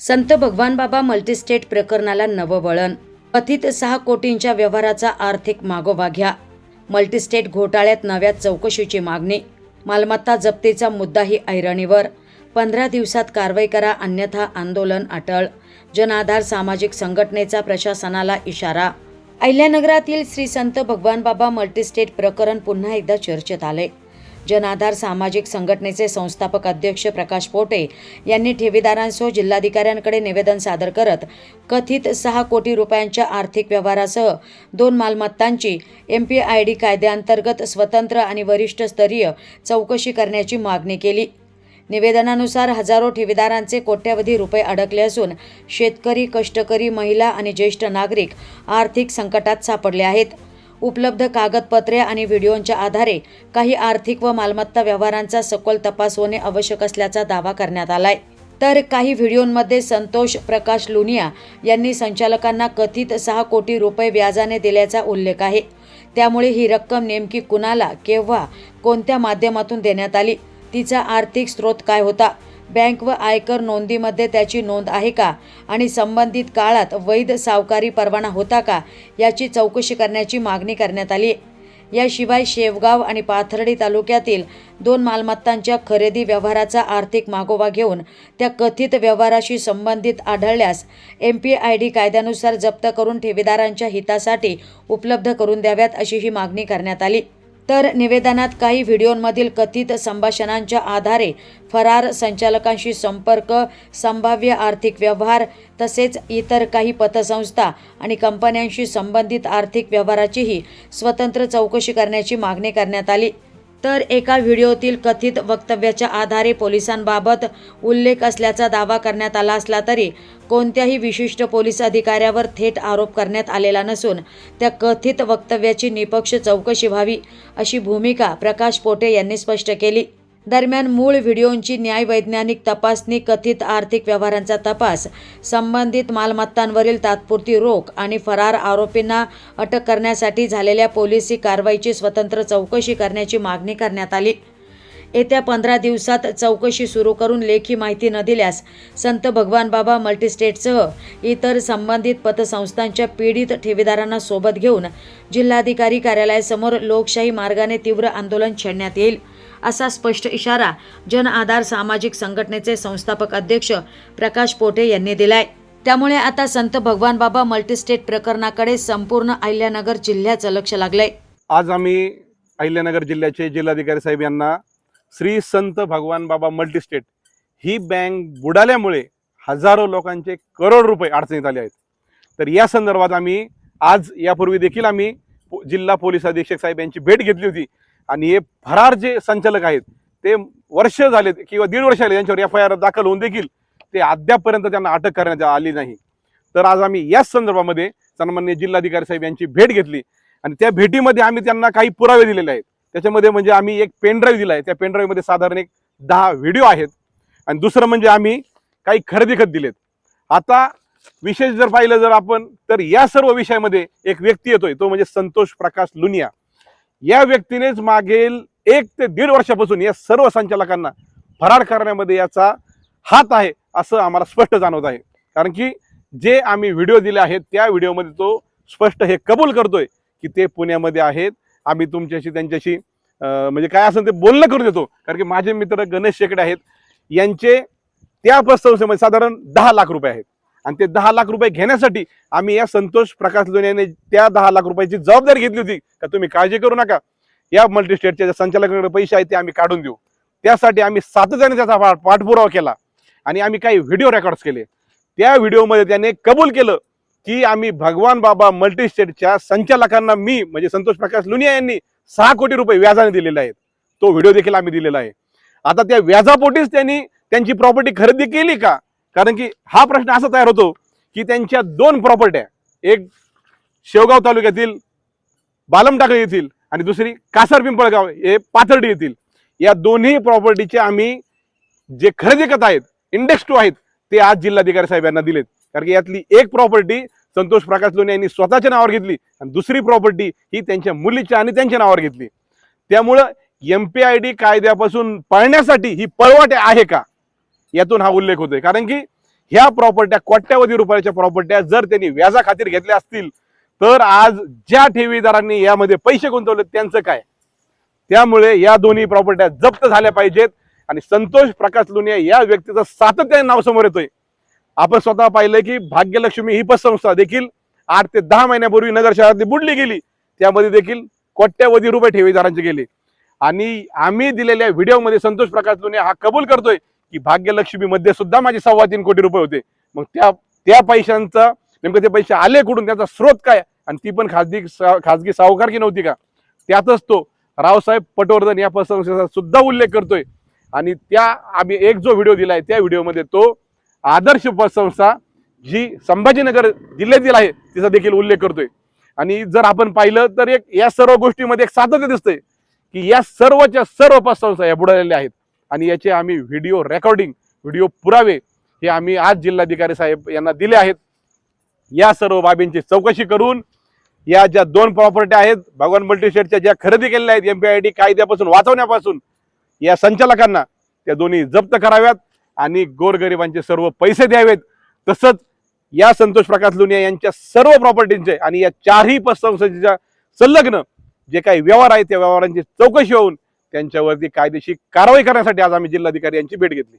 संत Bhagwanbaba multi-state प्रकरणाला नवं वळण. कथित 6 कोटींच्या व्यवहाराचा आर्थिक मागोवा घ्या. मल्टीस्टेट घोटाळ्यात नव्या चौकशीची मागणी. मालमत्ता जप्तीचा मुद्दाही ऐरणीवर. 15 दिवसात कारवाई करा अन्यथा आंदोलन अटळ. जनआधार सामाजिक संघटनेचा प्रशासनाला इशारा. अहिल्यानगरातील श्री संत भगवानबाबा मल्टीस्टेट प्रकरण पुन्हा एकदा चर्चेत आले. जनआधार सामाजिक संघटनेचे संस्थापक अध्यक्ष प्रकाश पोटे यांनी ठेवीदारांसह जिल्हाधिकाऱ्यांकडे निवेदन सादर करत कथित 6 कोटी रुपयांच्या आर्थिक व्यवहारासह 2 मालमत्तांची MPID कायद्याअंतर्गत स्वतंत्र आणि वरिष्ठ स्तरीय चौकशी करण्याची मागणी केली. निवेदनानुसार हजारो ठेवीदारांचे कोट्यवधी रुपये अडकले असून शेतकरी, कष्टकरी, महिला आणि ज्येष्ठ नागरिक आर्थिक संकटात सापडले आहेत. उपलब्ध कागदपत्रे आणि व्हिडिओच्या आधारे काही आर्थिक व मालमत्ता व्यवहारांचा सखोल तपास होणे आवश्यक असल्याचा दावा करण्यात आलाय. तर काही व्हिडिओमध्ये संतोष प्रकाश लुनिया यांनी संचालकांना कथित 6 कोटी रुपये व्याजाने दिल्याचा उल्लेख आहे. त्यामुळे ही रक्कम नेमकी कुणाला, केव्हा, कोणत्या माध्यमातून देण्यात आली, तिचा आर्थिक स्रोत काय होता, बँक व आयकर नोंदीमध्ये त्याची नोंद आहे का आणि संबंधित काळात वैध सावकारी परवाना होता का याची चौकशी करण्याची मागणी करण्यात आली. याशिवाय शेवगाव आणि पाथर्डी तालुक्यातील 2 मालमत्तांच्या खरेदी व्यवहाराचा आर्थिक मागोवा घेऊन त्या कथित व्यवहाराशी संबंधित आढळल्यास MPID कायद्यानुसार जप्त करून ठेवीदारांच्या हितासाठी उपलब्ध करून द्याव्यात अशी ही मागणी करण्यात आली. तर निवेदनात काही व्हिडिओंमधील कथित संभाषणांच्या आधारे फरार संचालकांशी संपर्क, संभाव्य आर्थिक व्यवहार तसेच इतर काही पतसंस्था आणि कंपन्यांशी संबंधित आर्थिक व्यवहाराचीही स्वतंत्र चौकशी करण्याची मागणी करण्यात आली. तर एका व्हिडिओतील कथित वक्तव्याच्या आधारे पोलिसांबाबत उल्लेख असल्याचा दावा करण्यात आला असला तरी कोणत्याही विशिष्ट पोलीस अधिकाऱ्यावर थेट आरोप करण्यात आलेला नसून त्या कथित वक्तव्याची निष्पक्ष चौकशी व्हावी अशी भूमिका प्रकाश पोटे यांनी स्पष्ट केली. दरम्यान मूळ व्हिडिओंची न्यायवैज्ञानिक तपासणी, कथित आर्थिक व्यवहारांचा तपास, संबंधित मालमत्तांवरील तात्पुरती रोख आणि फरार आरोपींना अटक करण्यासाठी झालेल्या पोलिसी कारवाईची स्वतंत्र चौकशी करण्याची मागणी करण्यात आली. येत्या 15 दिवसात चौकशी सुरू करून लेखी माहिती न दिल्यास संत भगवानबाबा मल्टीस्टेटसह इतर संबंधित पतसंस्थांच्या पीडित ठेवीदारांना सोबत घेऊन जिल्हाधिकारी कार्यालयासमोर लोकशाही मार्गाने तीव्र आंदोलन छेडण्यात येईल असा स्पष्ट इशारा जनआधार सामाजिक संघटनेचे संस्थापक अध्यक्ष प्रकाश पोटे यांनी दिलाय. त्यामुळे आता संत भगवानबाबा मल्टीस्टेट प्रकरणाकडे संपूर्ण अहिल्यानगर जिल्ह्याचं लक्ष लागलंय. आज आम्ही अहिल्यानगर जिल्ह्याचे जिल्हाधिकारी साहेब यांना श्री संत भगवानबाबा मल्टीस्टेट ही बँक बुडाल्यामुळे हजारो लोकांचे करोड रुपये अडचणीत आले आहेत. तर या संदर्भात आम्ही आज यापूर्वी देखील आम्ही जिल्हा पोलीस अधीक्षक साहेब यांची भेट घेतली होती आणि हे फरार जे संचालक आहेत ते वर्ष झाले किंवा 1.5 वर्ष झाले त्यांच्यावर FIR दाखल होऊन देखील ते अद्यापपर्यंत त्यांना अटक करण्यात आली नाही. तर आज आम्ही याच संदर्भामध्ये सन्माननीय जिल्हाधिकारी साहेब यांची भेट घेतली आणि त्या भेटीमध्ये आम्ही त्यांना काही पुरावे दिलेले आहेत. त्याच्यामध्ये म्हणजे आम्ही एक पेनड्राईव्ह दिला आहे. त्या पेनड्राईव्हमध्ये साधारण 10 व्हिडिओ आहेत आणि दुसरं म्हणजे आम्ही काही खरेदी खत दिलेत. आता विशेष जर पाहिलं जर आपण तर या सर्व विषयामध्ये एक व्यक्ती येतोय, तो म्हणजे संतोष प्रकाश लुनिया. या व्यक्तीनेच मागील 1 ते 1.5 वर्षापासून या सर्व संचालकांना फरार करण्यामध्ये याचा हात आहे असं आम्हाला स्पष्ट जाणवत आहे. कारण की जे आम्ही व्हिडिओ दिले आहेत त्या व्हिडिओमध्ये तो स्पष्ट हे कबूल करतोय की ते पुण्यामध्ये आहेत. आम्ही तुमच्याशी त्यांच्याशी म्हणजे काय असेल ते बोलणं करू देतो. कारण की माझे मित्र गणेश शेकडे आहेत, यांचे त्या पतसंस्थेमध्ये साधारण 10 लाख रुपये आहेत आणि ते 10 लाख रुपये घेण्यासाठी आम्ही या संतोष प्रकाश लोण्याने त्या 10 लाख रुपयाची जबाबदारी घेतली होती का तुम्ही काळजी करू नका, या मल्टीस्टेटच्या ज्या संचालकांकडे पैसे आहेत ते आम्ही काढून देऊ. त्यासाठी आम्ही सातत्याने त्याचा पाठपुरावा केला आणि आम्ही काही व्हिडिओ रेकॉर्ड्स केले. त्या व्हिडिओमध्ये त्याने कबूल केलं की आम्ही भगवान बाबा मल्टीस्टेटच्या संचालकांना मी म्हणजे संतोष प्रकाश लुनिया यांनी 6 कोटी रुपये व्याजाने दिलेले आहेत. तो व्हिडिओ देखील आम्ही दिलेला आहे. आता त्या व्याजापोटीच त्यांनी त्यांची प्रॉपर्टी खरेदी केली का? कारण की हा प्रश्न असा तयार होतो की त्यांच्या 2 प्रॉपर्ट्या, एक शेवगाव तालुक्यातील बालमटाकळी येथील आणि दुसरी कासार पिंपळगाव हे पाथर्डी येथील, या दोन्ही प्रॉपर्टीचे आम्ही जे खरेदी खत आहेत, इंडेक्स 2 आहेत, ते आज जिल्हाधिकारी साहेब यांना दिलेत. कारण की यातली एक प्रॉपर्टी संतोष प्रकाश लोणे यांनी स्वतःच्या नावावर घेतली आणि दुसरी प्रॉपर्टी ही त्यांच्या मुलीच्या आणि त्यांच्या नावावर घेतली. त्यामुळं MPID कायद्यापासून पळण्यासाठी ही पळवाट आहे का, यातून हा उल्लेख होतोय. कारण की ह्या प्रॉपर्ट्या कोट्यावधी रुपयाच्या प्रॉपर्ट्या जर त्यांनी व्याजाखातीर घेतल्या असतील तर आज ज्या ठेवीदारांनी यामध्ये पैसे गुंतवले त्यांचं काय? त्यामुळे या दोन्ही प्रॉपर्ट्या जप्त झाल्या पाहिजेत. आणि संतोष प्रकाश लुनिया या व्यक्तीचं सातत्याने नाव समोर येतोय. आपण स्वतः पाहिलं की भाग्यलक्ष्मी ही पतसंस्था देखील 8 ते 10 महिन्यापूर्वी नगर शहरातली बुडली गेली. त्यामध्ये देखील कोट्यावधी रुपये ठेवीदारांचे गेले. आणि आम्ही दिलेल्या व्हिडिओमध्ये संतोष प्रकाश लुनिया हा कबूल करतोय की भाग्यलक्ष्मी मध्ये सुद्धा माझे 3.25 कोटी रुपये होते. मग त्या पैशांचा नेमकं ते पैसे आले कुठून, त्याचा स्रोत काय, आणि ती पण खाजगी सावकारकी नव्हती का? त्यातच तो रावसाहेब पटवर्धन या पतसंस्थेचा सुद्धा उल्लेख करतोय. आणि आम्ही एक जो व्हिडिओ दिलाय त्या व्हिडिओमध्ये तो आदर्श पतसंस्था जी संभाजीनगर जिल्ह्यातील आहे तिचा देखील उल्लेख करतोय. आणि जर आपण पाहिलं तर या सर्व गोष्टीमध्ये एक सातत्य दिसतंय की या सर्वच्या सर्व पतसंस्था या बुडालेल्या आहेत. आणि याचे आम्ही व्हिडिओ रेकॉर्डिंग, व्हिडिओ पुरावे हे आम्ही आज जिल्हाधिकारी साहेब यांना दिले आहेत. या सर्व बाबींची चौकशी करून या ज्या 2 प्रॉपर्ट्या आहेत भगवान मल्टीस्टेटच्या ज्या खरेदी केलेल्या आहेत MPID कायद्यापासून वाचवण्यापासून, या संचालकांना त्या दोन्ही जप्त कराव्यात आणि गोरगरिबांचे सर्व पैसे द्यावेत. तसंच या संतोष प्रकाश लुनिया यांच्या सर्व प्रॉपर्टींचे आणि या 4ही पतसंस्थेच्या संलग्न जे काही व्यवहार आहेत त्या व्यवहारांची चौकशी होऊन त्यांच्यावरती कायदेशीर कारवाई करण्यासाठी आज आम्ही जिल्हाधिकारी यांची भेट घेतली.